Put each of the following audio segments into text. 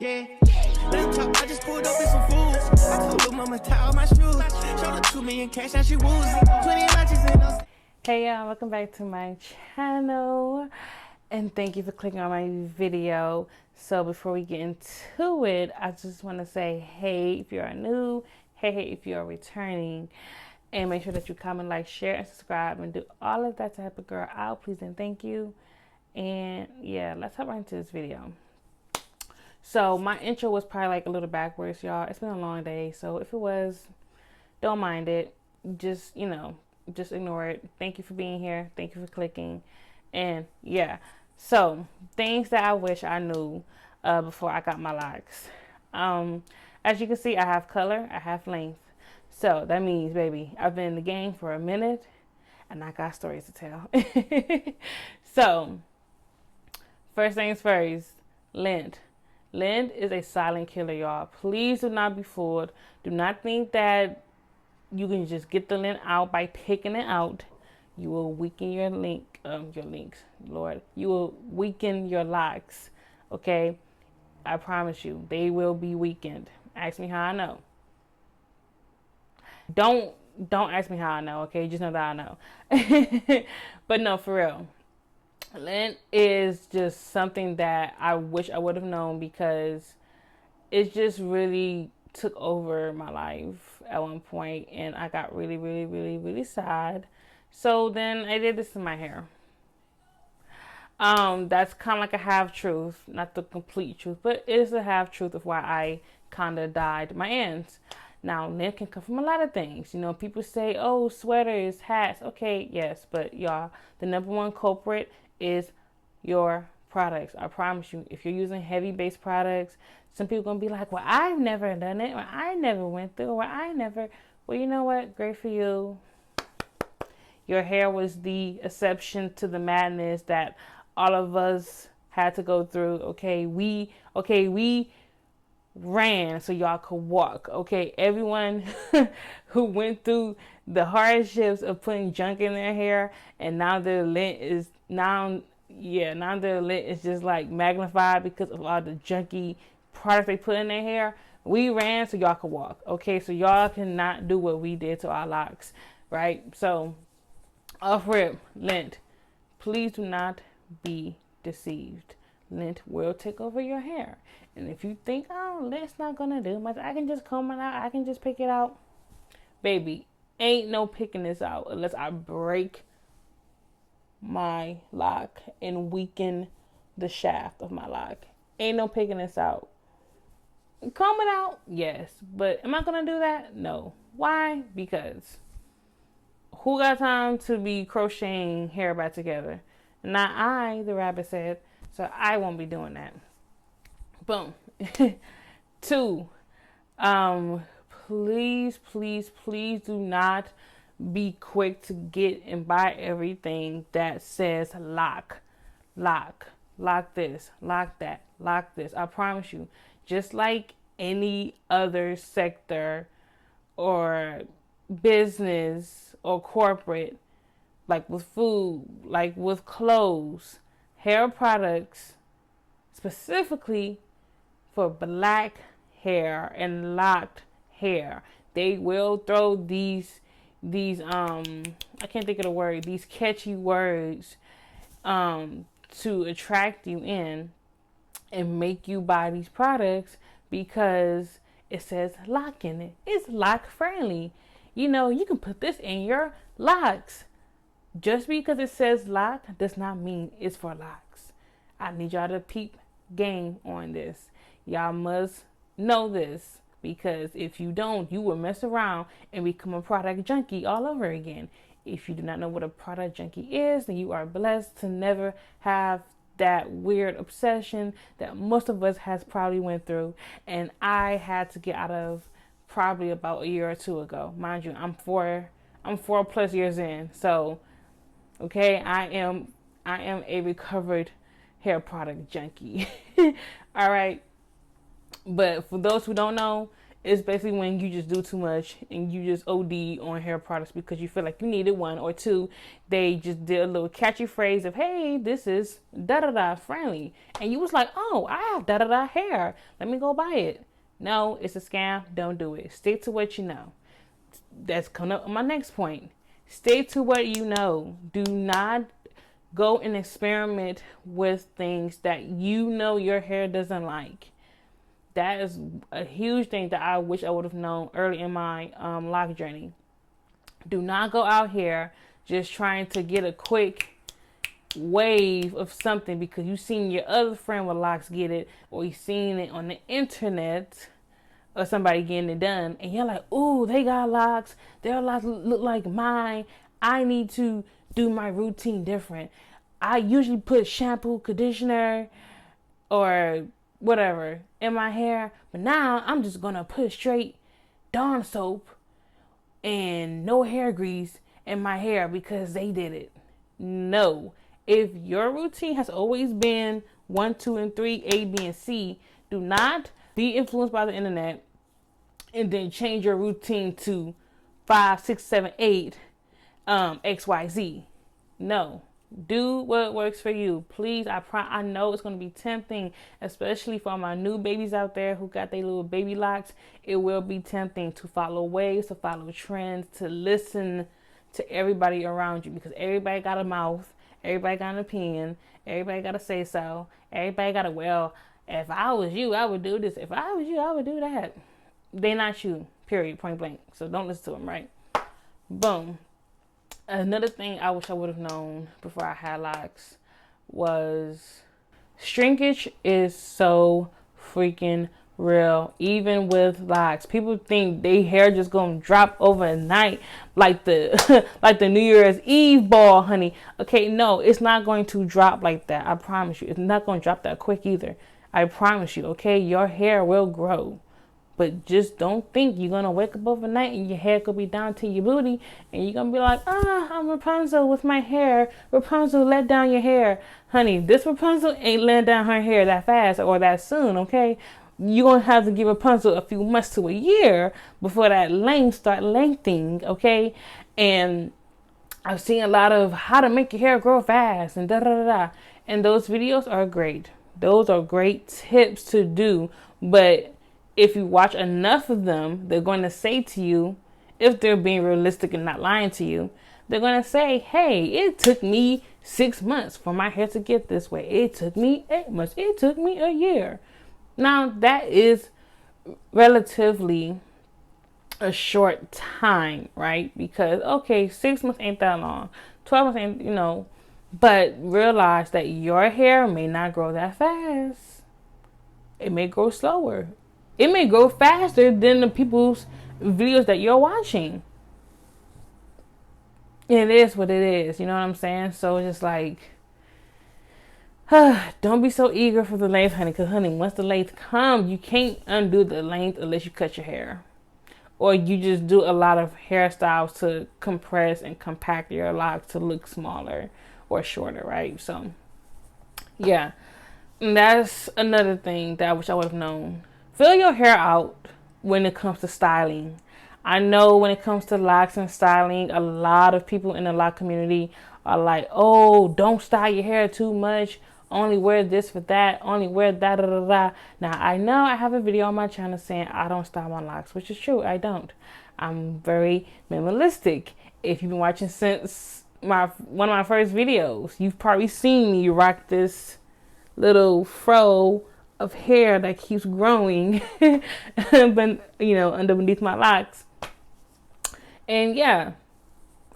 Yeah, let's talk. I just pulled up in some fools. I told little mama tie all my shoes. Showed her 2 million cash, now she woozy. 20 matches in those. Hey y'all, welcome back to my channel and thank you for clicking on my video. So before we get into it, I just want to say hey if you are new, hey if you are returning, and make sure that you comment, like, share, and subscribe, and do all of that to help a girl out, please and thank you. And yeah, let's hop right into this video. So my intro was probably like a little backwards, y'all. It's been a long day, so if it was, don't mind it. Just, just ignore it. Thank you for being here. Thank you for clicking. And yeah, so things that I wish I knew before I got my locks. As you can see, I have color, I have length. So that means, baby, I've been in the game for a minute and I got stories to tell. So first things first, lint. Lint is a silent killer, y'all. Please do not be fooled. Do not think that you can just get the lint out by picking it out. You will weaken your links, Lord. You will weaken your locks. Okay, I promise you, they will be weakened. Ask me how I know. Don't ask me how I know. Okay, just know that I know. But no, for real. Lint is just something that I wish I would have known because it just really took over my life at one point and I got really sad. So then I did this in my hair. That's kind of like a half truth, not the complete truth, but it is a half truth of why I kind of dyed my ends. Now, lint can come from a lot of things. People say, oh, sweaters, hats. Okay, yes, but y'all, the number one culprit is your products. I promise you, if you're using heavy base products, some people are going to be like, well, I've never done it, or I never went through, or I never. Well, you know what? Great for you. Your hair was the exception to the madness that all of us had to go through. Okay, we ran so y'all could walk. Okay, everyone who went through the hardships of putting junk in their hair, and now their lint is just like magnified because of all the junky products they put in their hair. We ran so y'all could walk. Okay, so y'all cannot do what we did to our locks, right? So off rip, lint, please do not be deceived. Lint will take over your hair. And if you think, oh, lint's not gonna do much, I can just comb it out, I can just pick it out. Baby, ain't no picking this out unless I break my lock and weaken the shaft of my lock. Ain't no picking this out. Comb it out, yes. But am I gonna do that? No. Why? Because who got time to be crocheting hair back together? Not I, the rabbit said. So I won't be doing that. Boom. 2, please do not be quick to get and buy everything that says lock this, lock that, lock this. I promise you, just like any other sector or business or corporate, like with food, like with clothes, hair products, specifically for black hair and locked hair, they will throw these I can't think of the word, these catchy words to attract you in and make you buy these products because it says lock in it. It's lock friendly. You can put this in your locks. Just because it says lock does not mean it's for locks. I need y'all to peep game on this. Y'all must know this because if you don't, you will mess around and become a product junkie all over again. If you do not know what a product junkie is, then you are blessed to never have that weird obsession that most of us has probably went through, and I had to get out of probably about a year or two ago. Mind you, I'm 4+ years in, so okay, I am a recovered hair product junkie. All right. But for those who don't know, It's basically when you just do too much and you just OD on hair products because you feel like you needed one, or two, they just did a little catchy phrase of, hey, this is da-da-da friendly. And you was like, oh, I have da-da-da hair. Let me go buy it. No, it's a scam. Don't do it. Stick to what you know. That's coming up on my next point. Stick to what you know. Do not go and experiment with things that you know your hair doesn't like. That is a huge thing that I wish I would have known early in my lock journey. Do not go out here just trying to get a quick wave of something because you seen your other friend with locks get it, or you seen it on the internet or somebody getting it done, and you're like, ooh, they got locks. Their locks look like mine. I need to do my routine different. I usually put shampoo, conditioner, or whatever in my hair, but now I'm just gonna put straight Dawn soap and no hair grease in my hair because they did it. No. If your routine has always been 1, 2, and 3, A, B, and C, do not be influenced by the internet and then change your routine to 5, 6, 7, 8, XYZ. No. Do what works for you, please. I know it's going to be tempting, especially for my new babies out there who got their little baby locks. It will be tempting to follow waves, to follow trends, to listen to everybody around you, because everybody got a mouth, everybody got an opinion, everybody got to say so, everybody got to, well, if I was you, I would do this. If I was you, I would do that. They not you, period, point blank. So don't listen to them, right? Boom. Another thing I wish I would have known before I had locks was shrinkage is so freaking real. Even with locks, people think their hair just gonna drop overnight like the like the New Year's Eve ball, honey. Okay, no, it's not going to drop like that. I promise you. It's not going to drop that quick either. I promise you, okay? Your hair will grow. But just don't think you're going to wake up overnight and your hair could be down to your booty and you're going to be like, I'm Rapunzel with my hair. Rapunzel, let down your hair. Honey, this Rapunzel ain't letting down her hair that fast or that soon, okay? You're going to have to give Rapunzel a few months to a year before that length start lengthening, okay? And I've seen a lot of how to make your hair grow fast and da-da-da-da. And those videos are great. Those are great tips to do, but if you watch enough of them, they're going to say to you, if they're being realistic and not lying to you, they're going to say, hey, it took me 6 months for my hair to get this way. It took me 8 months. It took me a year. Now, that is relatively a short time, right? Because, okay, 6 months ain't that long. 12 months ain't, but realize that your hair may not grow that fast. It may grow slower. It may grow faster than the people's videos that you're watching. It is what it is. You know what I'm saying? So it's just like, don't be so eager for the length, honey. Because, honey, once the length comes, you can't undo the length unless you cut your hair. Or you just do a lot of hairstyles to compress and compact your locks to look smaller or shorter, right? So, yeah. And that's another thing that I wish I would have known. Fill your hair out when it comes to styling. I know when it comes to locks and styling, a lot of people in the lock community are like, oh, don't style your hair too much. Only wear this for that. Only wear that, da, da, da. Now, I know I have a video on my channel saying I don't style my locks, which is true. I don't. I'm very minimalistic. If you've been watching since one of my first videos, you've probably seen me rock this little fro of hair that keeps growing but underneath my locks. And yeah,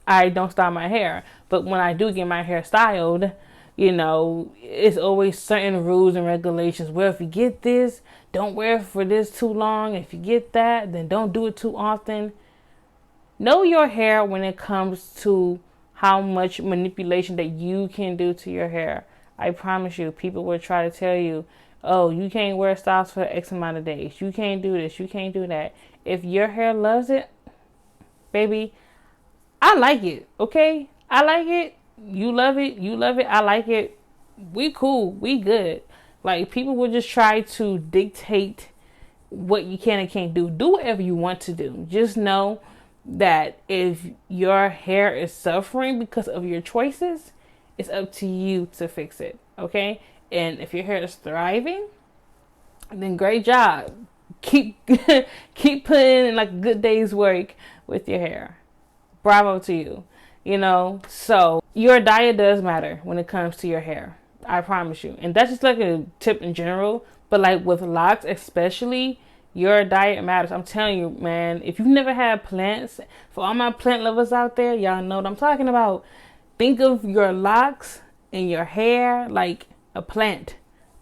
I don't style my hair, but when I do get my hair styled, it's always certain rules and regulations. Well, if you get this, don't wear it for this too long. If you get that, then don't do it too often. Know your hair when it comes to how much manipulation that you can do to your hair. I promise you, people will try to tell you, oh, you can't wear styles for X amount of days. You can't do this. You can't do that. If your hair loves it, baby, I like it. Okay? I like it. You love it. You love it. I like it. We cool. We good. Like, people will just try to dictate what you can and can't do. Do whatever you want to do. Just know that if your hair is suffering because of your choices, it's up to you to fix it. Okay? And if your hair is thriving, then great job. Keep keep putting in like a good day's work with your hair. Bravo to you. You know, so your diet does matter when it comes to your hair. I promise you. And that's just like a tip in general. But like with locks especially, your diet matters. I'm telling you, man, if you've never had plants, for all my plant lovers out there, y'all know what I'm talking about. Think of your locks and your hair like a plant.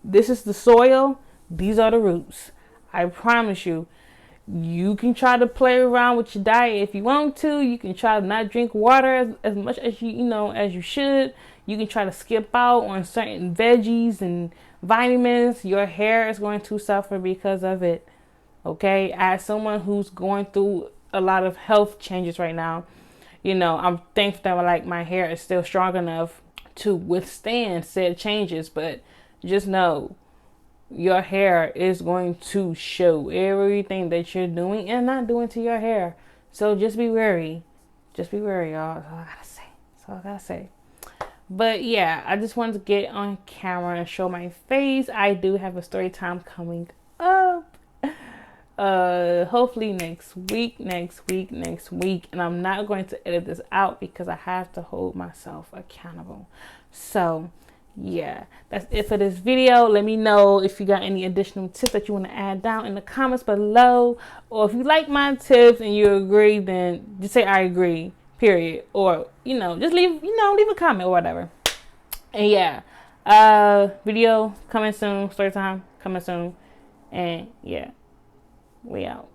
This is the soil. These are the roots. I promise you. You can try to play around with your diet if you want to. You can try to not drink water as much as you know as you should. You can try to skip out on certain veggies and vitamins. Your hair is going to suffer because of it. Okay, as someone who's going through a lot of health changes right now, you know, I'm thankful that like my hair is still strong enough to withstand said changes. But just know, your hair is going to show everything that you're doing and not doing to your hair. So just be wary. Just be wary, y'all. That's all I gotta say. That's all I gotta say. But yeah, I just wanted to get on camera and show my face. I do have a story time coming up. Hopefully next week. And I'm not going to edit this out because I have to hold myself accountable. So yeah, that's it for this video. Let me know if you got any additional tips that you want to add down in the comments below, or if you like my tips and you agree, then just say I agree, period. Or just leave a comment or whatever. And yeah, video coming soon, story time coming soon. And yeah, we out.